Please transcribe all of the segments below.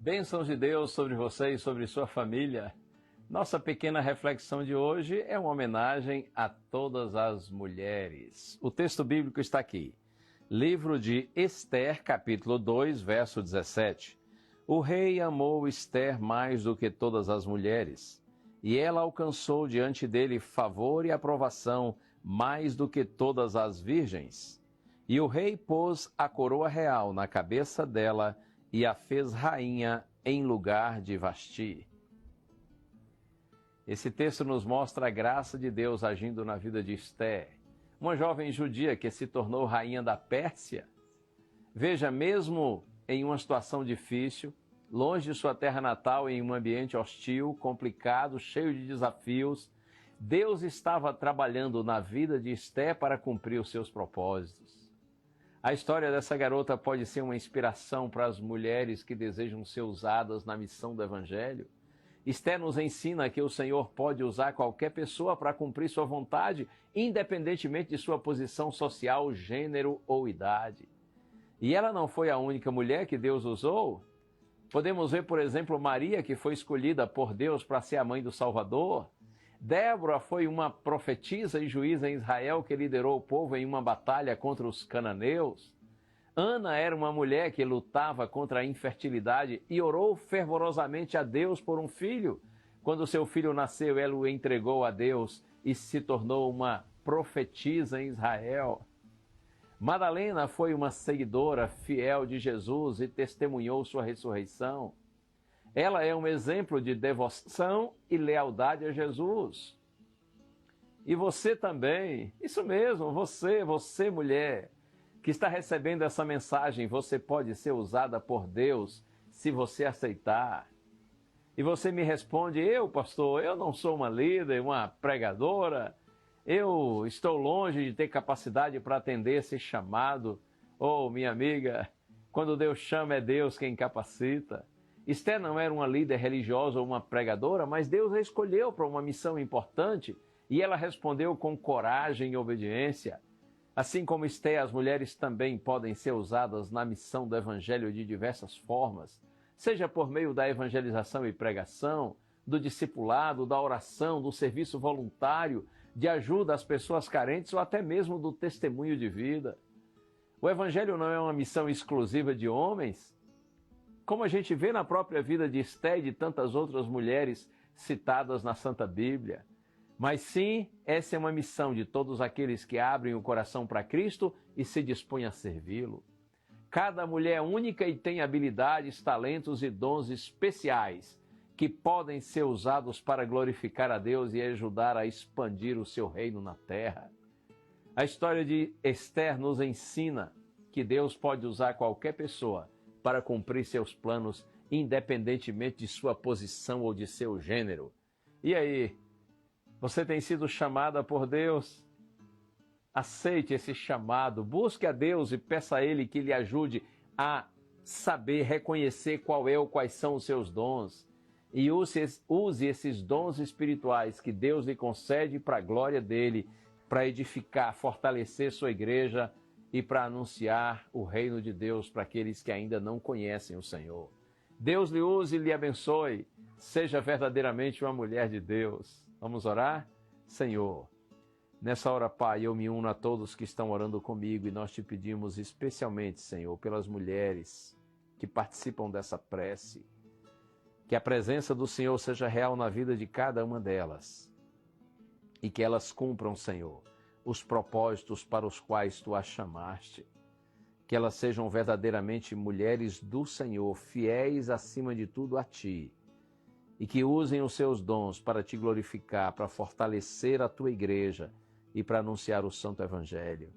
Bênçãos de Deus sobre você e sobre sua família. Nossa pequena reflexão de hoje é uma homenagem a todas as mulheres. O texto bíblico está aqui. Livro de Ester, capítulo 2, verso 17. O rei amou Ester mais do que todas as mulheres, e ela alcançou diante dele favor e aprovação mais do que todas as virgens. E o rei pôs a coroa real na cabeça dela e a fez rainha em lugar de Vasti. Esse texto nos mostra a graça de Deus agindo na vida de Ester, uma jovem judia que se tornou rainha da Pérsia. Veja, mesmo em uma situação difícil, longe de sua terra natal, em um ambiente hostil, complicado, cheio de desafios, Deus estava trabalhando na vida de Ester para cumprir os seus propósitos. A história dessa garota pode ser uma inspiração para as mulheres que desejam ser usadas na missão do Evangelho. Ester nos ensina que o Senhor pode usar qualquer pessoa para cumprir sua vontade, independentemente de sua posição social, gênero ou idade. E ela não foi a única mulher que Deus usou. Podemos ver, por exemplo, Maria, que foi escolhida por Deus para ser a mãe do Salvador. Débora foi uma profetisa e juíza em Israel que liderou o povo em uma batalha contra os cananeus. Ana era uma mulher que lutava contra a infertilidade e orou fervorosamente a Deus por um filho. Quando seu filho nasceu, ela o entregou a Deus e se tornou uma profetisa em Israel. Madalena foi uma seguidora fiel de Jesus e testemunhou sua ressurreição. Ela é um exemplo de devoção e lealdade a Jesus. E você também, isso mesmo, você mulher, que está recebendo essa mensagem, você pode ser usada por Deus se você aceitar. E você me responde, pastor, eu não sou uma líder, uma pregadora, eu estou longe de ter capacidade para atender esse chamado. Minha amiga, quando Deus chama é Deus quem capacita. Ester não era uma líder religiosa ou uma pregadora, mas Deus a escolheu para uma missão importante e ela respondeu com coragem e obediência. Assim como Ester, as mulheres também podem ser usadas na missão do Evangelho de diversas formas, seja por meio da evangelização e pregação, do discipulado, da oração, do serviço voluntário, de ajuda às pessoas carentes ou até mesmo do testemunho de vida. O Evangelho não é uma missão exclusiva de homens, como a gente vê na própria vida de Ester e de tantas outras mulheres citadas na Santa Bíblia. Mas sim, essa é uma missão de todos aqueles que abrem o coração para Cristo e se dispõem a servi-lo. Cada mulher é única e tem habilidades, talentos e dons especiais que podem ser usados para glorificar a Deus e ajudar a expandir o seu reino na terra. A história de Ester nos ensina que Deus pode usar qualquer pessoa para cumprir seus planos, independentemente de sua posição ou de seu gênero. E aí, você tem sido chamada por Deus? Aceite esse chamado, busque a Deus e peça a Ele que lhe ajude a saber reconhecer quais são os seus dons. E use esses dons espirituais que Deus lhe concede para a glória dEle, para edificar, fortalecer sua igreja, e para anunciar o reino de Deus para aqueles que ainda não conhecem o Senhor. Deus lhe use e lhe abençoe. Seja verdadeiramente uma mulher de Deus. Vamos orar? Senhor, nessa hora, Pai, eu me uno a todos que estão orando comigo e nós te pedimos especialmente, Senhor, pelas mulheres que participam dessa prece, que a presença do Senhor seja real na vida de cada uma delas e que elas cumpram, Senhor, os propósitos para os quais tu as chamaste, que elas sejam verdadeiramente mulheres do Senhor, fiéis acima de tudo a ti, e que usem os seus dons para te glorificar, para fortalecer a tua igreja e para anunciar o Santo Evangelho.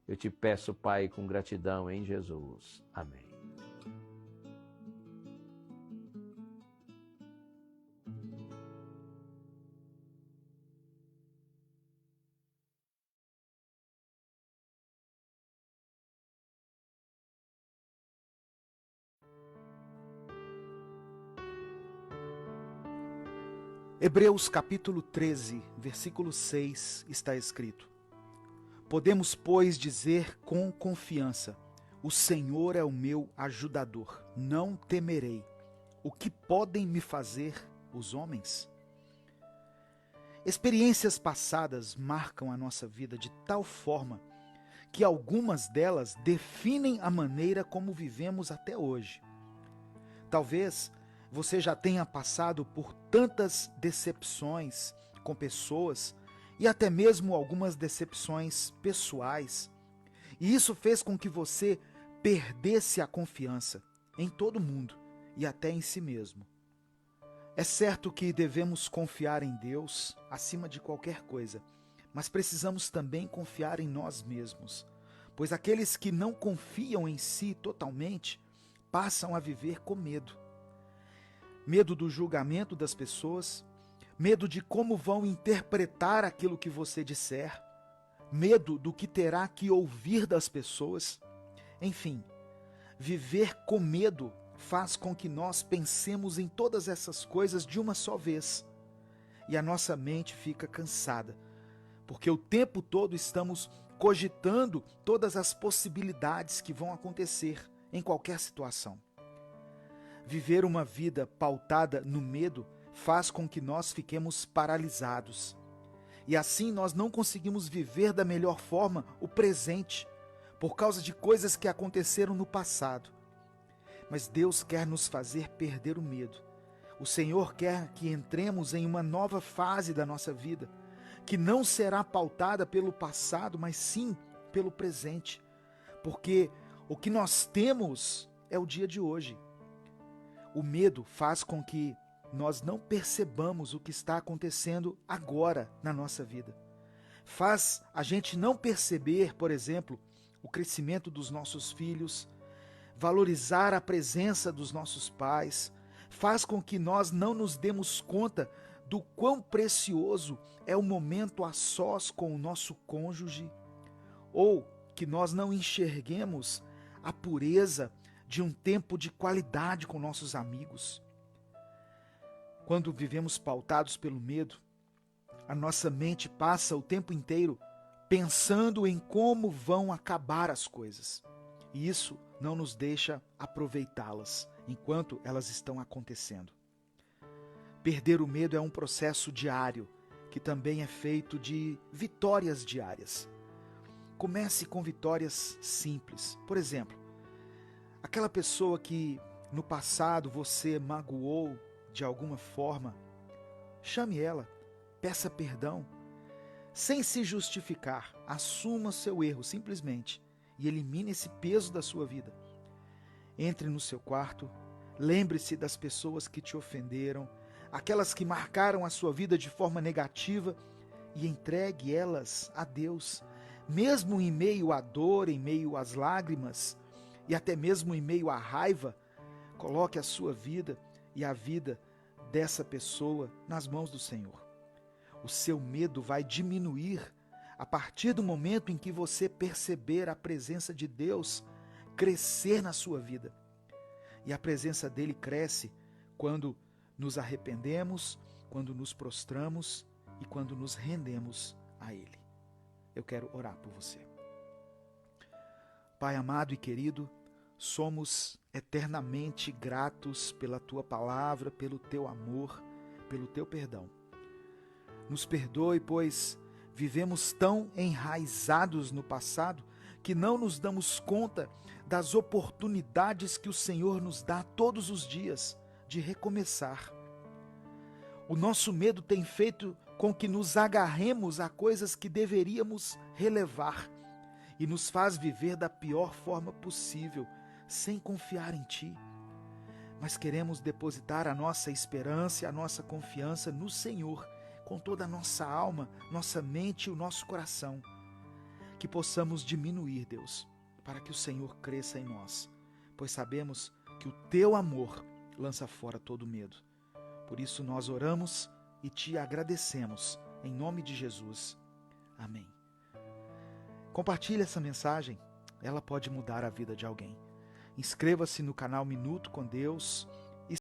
Eu te peço, Pai, com gratidão em Jesus. Amém. Hebreus capítulo 13, versículo 6, está escrito: Podemos, pois, dizer com confiança: o Senhor é o meu ajudador, não temerei. o que podem me fazer os homens? Experiências passadas marcam a nossa vida de tal forma que algumas delas definem a maneira como vivemos até hoje. Talvez você já tenha passado por tantas decepções com pessoas e até mesmo algumas decepções pessoais, e isso fez com que você perdesse a confiança em todo mundo e até em si mesmo. É certo que devemos confiar em Deus acima de qualquer coisa, mas precisamos também confiar em nós mesmos, pois aqueles que não confiam em si totalmente passam a viver com medo. Medo do julgamento das pessoas, medo de como vão interpretar aquilo que você disser, medo do que terá que ouvir das pessoas. Enfim, viver com medo faz com que nós pensemos em todas essas coisas de uma só vez. E a nossa mente fica cansada, porque o tempo todo estamos cogitando todas as possibilidades que vão acontecer em qualquer situação. Viver uma vida pautada no medo faz com que nós fiquemos paralisados. E assim nós não conseguimos viver da melhor forma o presente, por causa de coisas que aconteceram no passado. Mas Deus quer nos fazer perder o medo. O Senhor quer que entremos em uma nova fase da nossa vida, que não será pautada pelo passado, mas sim pelo presente. Porque o que nós temos é o dia de hoje. O medo faz com que nós não percebamos o que está acontecendo agora na nossa vida. Faz a gente não perceber, por exemplo, o crescimento dos nossos filhos, valorizar a presença dos nossos pais, faz com que nós não nos demos conta do quão precioso é o momento a sós com o nosso cônjuge, ou que nós não enxerguemos a pureza de um tempo de qualidade com nossos amigos. Quando vivemos pautados pelo medo, a nossa mente passa o tempo inteiro pensando em como vão acabar as coisas. E isso não nos deixa aproveitá-las enquanto elas estão acontecendo. Perder o medo é um processo diário, que também é feito de vitórias diárias. Comece com vitórias simples. Por exemplo, aquela pessoa que no passado você magoou de alguma forma, chame ela, peça perdão, sem se justificar, assuma seu erro simplesmente e elimine esse peso da sua vida. Entre no seu quarto, lembre-se das pessoas que te ofenderam, aquelas que marcaram a sua vida de forma negativa, e entregue elas a Deus, mesmo em meio à dor, em meio às lágrimas e até mesmo em meio à raiva. Coloque a sua vida e a vida dessa pessoa nas mãos do Senhor. O seu medo vai diminuir a partir do momento em que você perceber a presença de Deus crescer na sua vida. E a presença dele cresce quando nos arrependemos, quando nos prostramos e quando nos rendemos a ele. Eu quero orar por você. Pai amado e querido, somos eternamente gratos pela tua palavra, pelo teu amor, pelo teu perdão. Nos perdoe, pois vivemos tão enraizados no passado que não nos damos conta das oportunidades que o Senhor nos dá todos os dias de recomeçar. O nosso medo tem feito com que nos agarremos a coisas que deveríamos relevar e nos faz viver da pior forma possível, sem confiar em Ti. Mas queremos depositar a nossa esperança e a nossa confiança no Senhor, com toda a nossa alma, nossa mente e o nosso coração. Que possamos diminuir, Deus, para que o Senhor cresça em nós, pois sabemos que o Teu amor lança fora todo medo. Por isso nós oramos e Te agradecemos, em nome de Jesus. Amém. Compartilhe essa mensagem, ela pode mudar a vida de alguém. Inscreva-se no canal Minuto com Deus